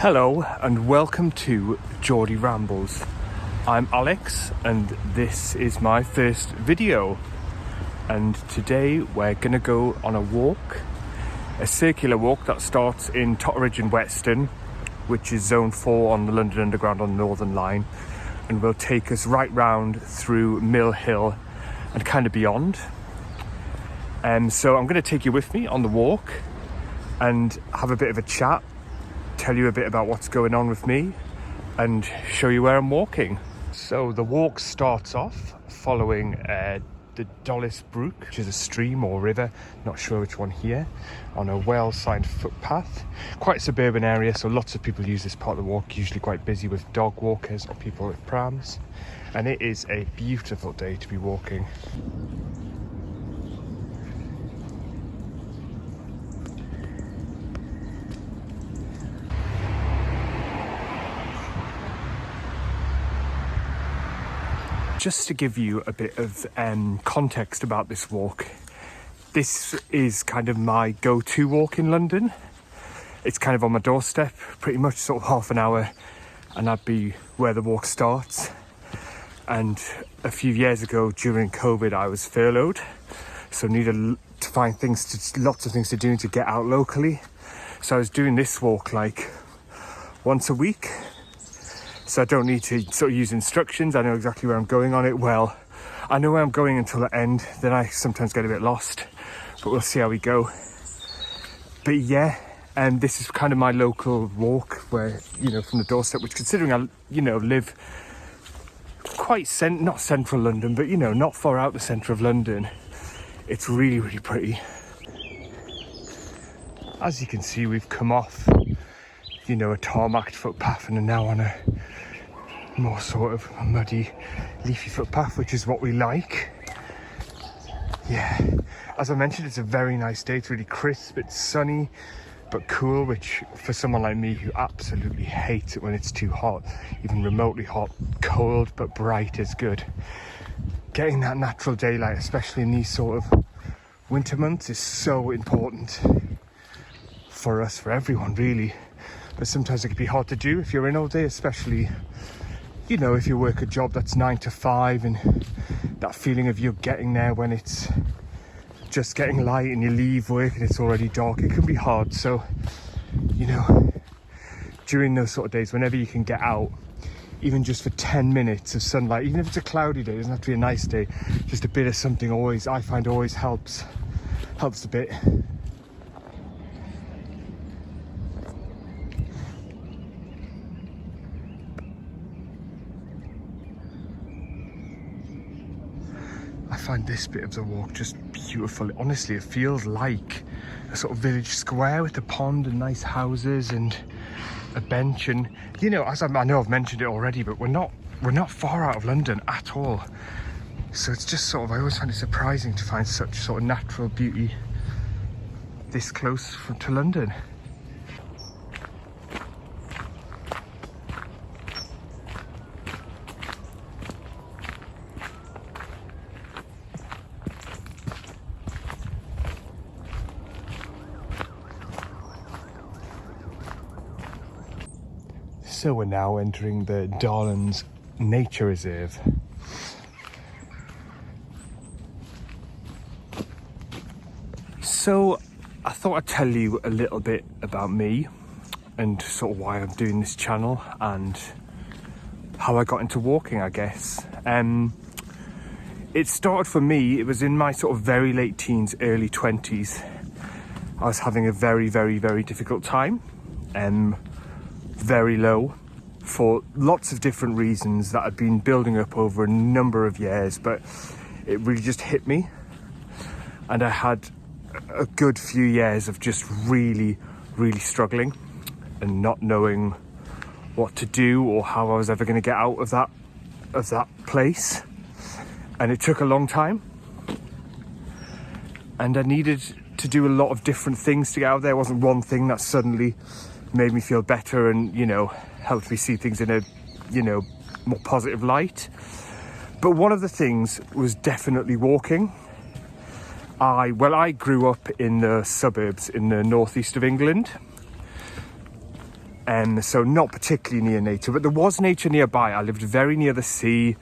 Hello and welcome to Geordie Rambles. I'm Alex and this is my first video, and today we're gonna go on a walk, a circular walk that starts in Totteridge and Whetstone, which is zone 4 on the London Underground on the Northern Line, and will take us right round through Mill Hill and kind of beyond. So I'm going to take you with me on the walk and have a bit of a chat, tell you a bit about what's going on with me and show you where I'm walking. So the walk starts off following the Dollis Brook, which is a stream or river, not sure which one here, on a well-signed footpath. Quite a suburban area, so lots of people use this part of the walk, usually quite busy with dog walkers or people with prams. And it is a beautiful day to be walking. Just to give you a bit of context about this walk, this is kind of my go-to walk in London. It's kind of on my doorstep, pretty much sort of half an hour, and that'd be where the walk starts. And a few years ago during COVID, I was furloughed, so needed to find lots of things to do to get out locally. So I was doing this walk like once a week. So I don't need to sort of use instructions. I know exactly where I'm going on it. Well, I know where I'm going until the end. Then I sometimes get a bit lost, but we'll see how we go. But yeah, and this is kind of my local walk where, from the doorstep, which considering I, live quite not central London, but, not far out the centre of London, it's really, really pretty. As you can see, we've come off, a tarmacked footpath and are now on a more sort of muddy, leafy footpath, which is what we like. Yeah, as I mentioned, it's a very nice day. It's really crisp, it's sunny, but cool, which for someone like me who absolutely hates it when it's too hot, even remotely hot, cold but bright is good. Getting that natural daylight, especially in these sort of winter months, is so important for us, for everyone really. But sometimes it can be hard to do if you're in all day, especially, if you work a job that's 9 to 5 and that feeling of you getting there when it's just getting light and you leave work and it's already dark, it can be hard. So, during those sort of days, whenever you can get out, even just for 10 minutes of sunlight, even if it's a cloudy day, it doesn't have to be a nice day, just a bit of something I find always helps a bit. I find this bit of the walk just beautiful. Honestly, it feels like a sort of village square with a pond and nice houses and a bench. And as I know I've mentioned it already, but we're not far out of London at all. So it's just I always find it surprising to find such sort of natural beauty this close to London. So we're now entering the Darlands Nature Reserve. So I thought I'd tell you a little bit about me and sort of why I'm doing this channel and how I got into walking, I guess. It started for me, it was in my sort of very late teens, early 20s. I was having a very, very, very difficult time. Very low for lots of different reasons that had been building up over a number of years, but it really just hit me, and I had a good few years of just really, really struggling and not knowing what to do or how I was ever going to get out of that place. And it took a long time, and I needed to do a lot of different things to get out there. It wasn't one thing that suddenly made me feel better and, helped me see things in a, more positive light. But one of the things was definitely walking. I grew up in the suburbs in the northeast of England. So not particularly near nature, but there was nature nearby. I lived very near the sea,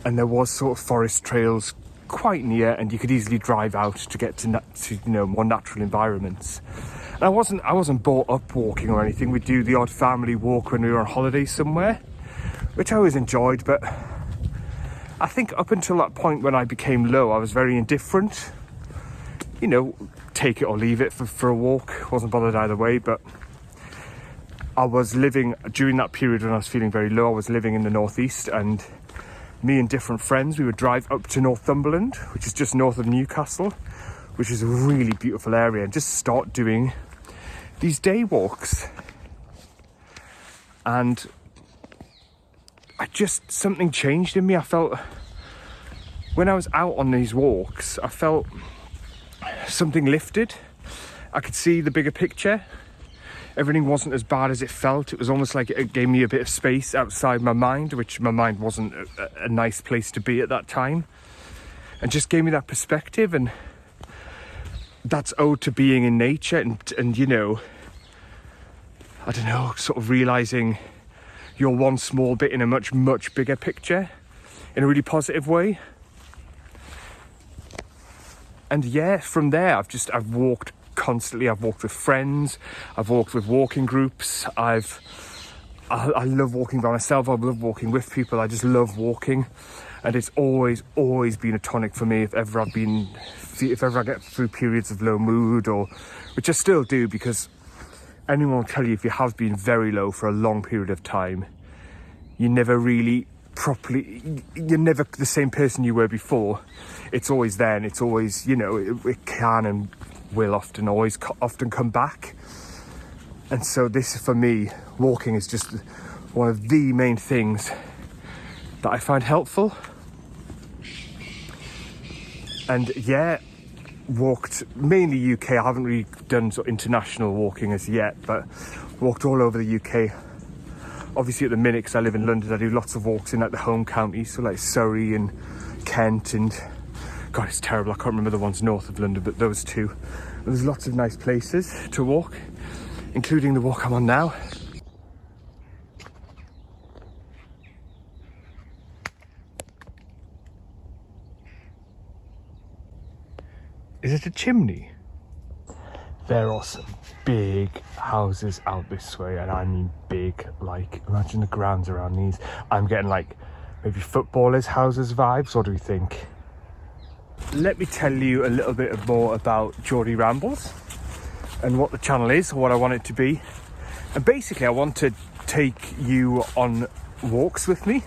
and there was sort of forest trails quite near, and you could easily drive out to get to more natural environments. And I wasn't brought up walking or anything. We'd do the odd family walk when we were on holiday somewhere, which I always enjoyed, but I think up until that point when I became low, I was very indifferent. Take it or leave it for a walk. Wasn't bothered either way, but I was living, during that period when I was feeling very low, I was living in the northeast, and me and different friends, we would drive up to Northumberland, which is just north of Newcastle, which is a really beautiful area, and just start doing these day walks. And something changed in me. I felt, when I was out on these walks, I felt something lifted. I could see the bigger picture. Everything wasn't as bad as it felt. It was almost like it gave me a bit of space outside my mind, which my mind wasn't a nice place to be at that time. And just gave me that perspective, and that's owed to being in nature and I don't know, sort of realising you're one small bit in a much, much bigger picture in a really positive way. And yeah, from there, I've walked constantly. I've walked with friends. I've walked with walking groups. I love walking by myself. I love walking with people. I just love walking. And it's always been a tonic for me if ever I get through periods of low mood, or which I still do, because anyone will tell you if you have been very low for a long period of time, you're never the same person you were before. It's always there, and it's always, it can and will often come back. And so this, for me, walking is just one of the main things that I find helpful. And yeah, walked mainly UK. I haven't really done sort of international walking as yet, but walked all over the UK. Obviously at the minute, because I live in London, I do lots of walks in like the home counties, so like Surrey and Kent, and God, it's terrible, I can't remember the ones north of London, but those two. And there's lots of nice places to walk, including the walk I'm on now. Is it a chimney? There are some big houses out this way, and I mean big, like imagine the grounds around these. I'm getting like maybe footballers' houses vibes. What do you think? Let me tell you a little bit more about Geordie Rambles and what the channel is, or what I want it to be. And basically I want to take you on walks with me.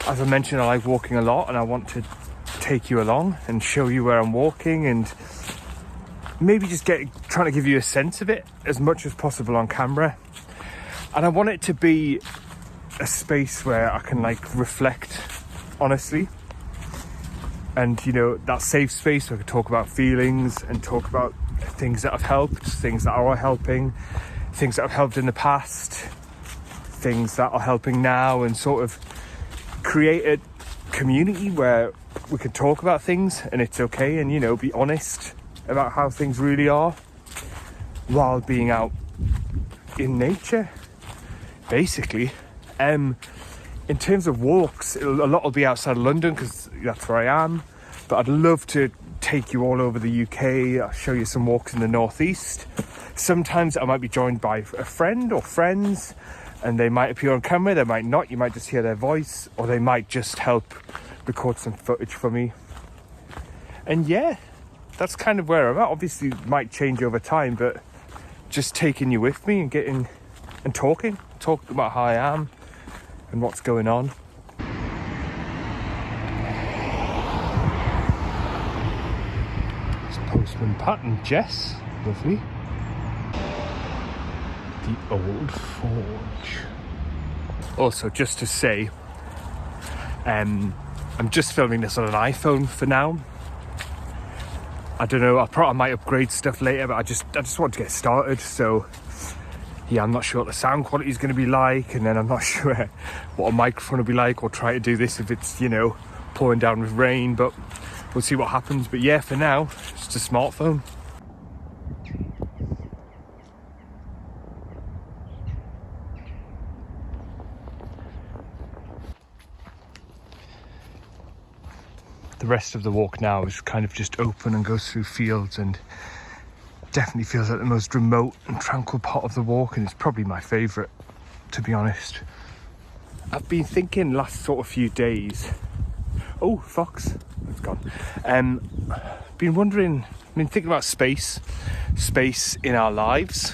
As I mentioned, I like walking a lot, and I want to take you along and show you where I'm walking, and maybe just trying to give you a sense of it as much as possible on camera. And I want it to be a space where I can like reflect honestly, and that safe space where I can talk about feelings and talk about things that have helped, things that are helping, things that have helped in the past, things that are helping now, and sort of create a community where we can talk about things and it's okay, and be honest about how things really are while being out in nature, basically. In terms of walks, a lot will be outside of London because that's where I am, but I'd love to take you all over the UK. I'll show you some walks in the northeast. Sometimes I might be joined by a friend or friends, and they might appear on camera, they might not. You might just hear their voice, or they might just help record some footage for me. And yeah, that's kind of where I'm at. Obviously it might change over time, but just taking you with me and getting and talking about how I am and what's going on. It's Postman Pat and Jess, lovely. The old forge. Also, just to say, I'm just filming this on an iPhone for now. I don't know, I might upgrade stuff later, but I just want to get started. So yeah, I'm not sure what the sound quality is going to be like, and then I'm not sure what a microphone will be like, or try to do this if it's pouring down with rain, but we'll see what happens. But yeah, for now, just a smartphone. the rest of the walk now is kind of just open and goes through fields, and definitely feels like the most remote and tranquil part of the walk, and it's probably my favourite, to be honest. I've been thinking last sort of few days, oh, fox, it's gone. Been wondering, thinking about space in our lives,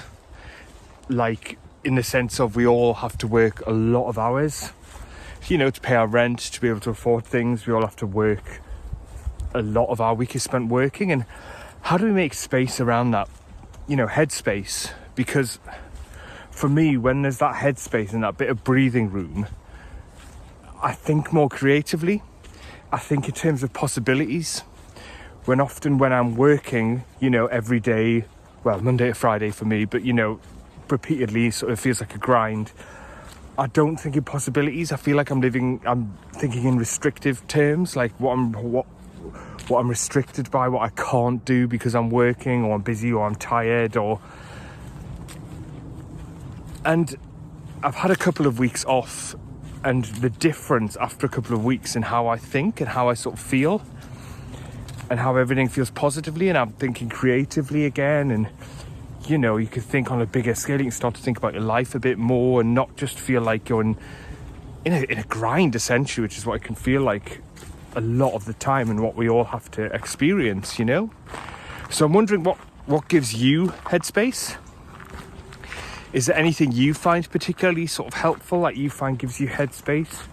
like in the sense of we all have to work a lot of hours, you know, to pay our rent, to be able to afford things. We all have to work. A lot of our week is spent working, and how do we make space around that, you know, headspace? Because for me, when there's that headspace and that bit of breathing room, I think more creatively. I think in terms of possibilities. When I'm working, you know, every day, well, Monday to Friday for me, but, you know, repeatedly, sort of feels like a grind. I don't think in possibilities. I feel like I'm thinking in restrictive terms, like what I'm restricted by, what I can't do because I'm working, or I'm busy, or I'm tired, and I've had a couple of weeks off, and the difference after a couple of weeks in how I think and how I sort of feel and how everything feels positively, and I'm thinking creatively again, and you know, you could think on a bigger scale. You can start to think about your life a bit more and not just feel like you're in a grind, essentially, which is what it can feel like a lot of the time and what we all have to experience, you know? So I'm wondering what gives you headspace? Is there anything you find particularly sort of helpful, that you find gives you headspace?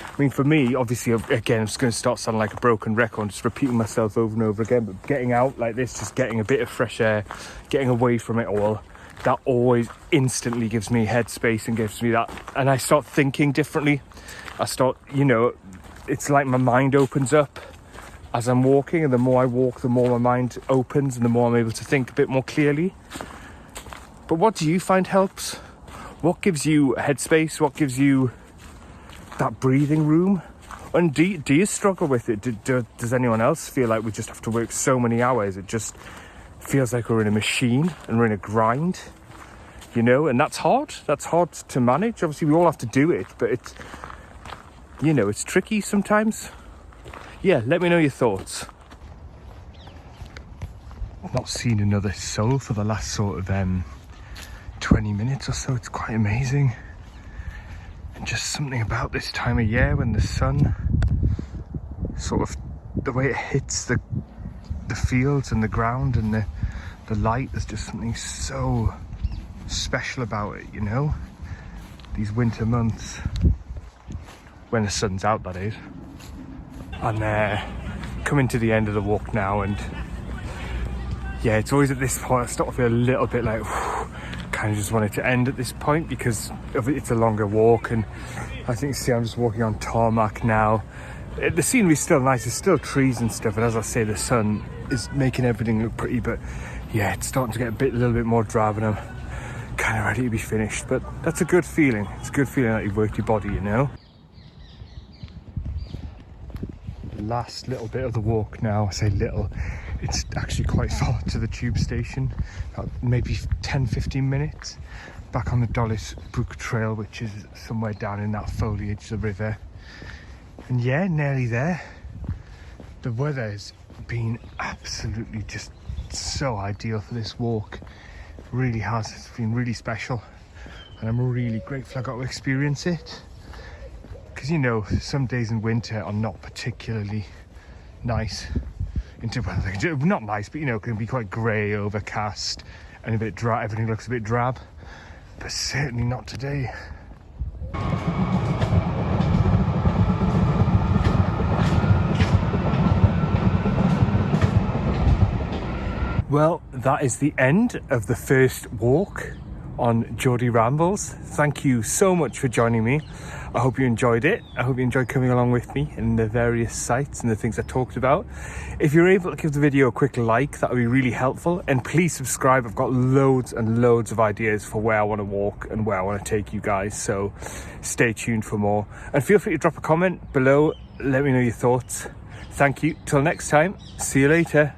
I mean, for me, obviously, again, I'm just going to start sounding like a broken record, just repeating myself over and over again, but getting out like this, just getting a bit of fresh air, getting away from it all, that always instantly gives me headspace and gives me that, and I start thinking differently. I start, you know, it's like my mind opens up as I'm walking, and the more I walk, the more my mind opens, and the more I'm able to think a bit more clearly. But what do you find helps? What gives you headspace? What gives you that breathing room? And do you struggle with it? Does anyone else feel like we just have to work so many hours? It just feels like we're in a machine and we're in a grind, you know, and that's hard to manage. Obviously we all have to do it, but it's, you know, it's tricky sometimes. Yeah, let me know your thoughts. I've not seen another soul for the last sort of 20 minutes or so. It's quite amazing. And just something about this time of year when the sun sort of, the way it hits the fields and the ground and the light, there's just something so special about it, you know? These winter months, when the sun's out, that is. And coming to the end of the walk now, and yeah, it's always at this point I start to feel a little bit like kind of just want it to end at this point, because it's a longer walk, and I think, see, I'm just walking on tarmac now. The scenery's still nice, there's still trees and stuff, and as I say, the sun is making everything look pretty, but yeah, it's starting to get a little bit more drab, and I'm kind of ready to be finished. But that's a good feeling. It's a good feeling that you've worked your body, you know. Last little bit of the walk now. I say little, it's actually quite far to the tube station, about maybe 10-15 minutes back on the Dollis Brook Trail, which is somewhere down in that foliage, the river. And yeah, nearly there. The weather's been absolutely just so ideal for this walk. It really has. It's been really special, and I'm really grateful I got to experience it. Because, you know, some days in winter are not particularly nice. Not nice, but, you know, can be quite grey, overcast, and a bit dry. Everything looks a bit drab, but certainly not today. Well, that is the end of the first walk on Geordie Rambles. Thank you so much for joining me. I hope you enjoyed it. I hope you enjoyed coming along with me in the various sites and the things I talked about. If you're able to give the video a quick like, that would be really helpful. And please subscribe. I've got loads and loads of ideas for where I want to walk and where I want to take you guys. So stay tuned for more. And feel free to drop a comment below. Let me know your thoughts. Thank you. Till next time. See you later.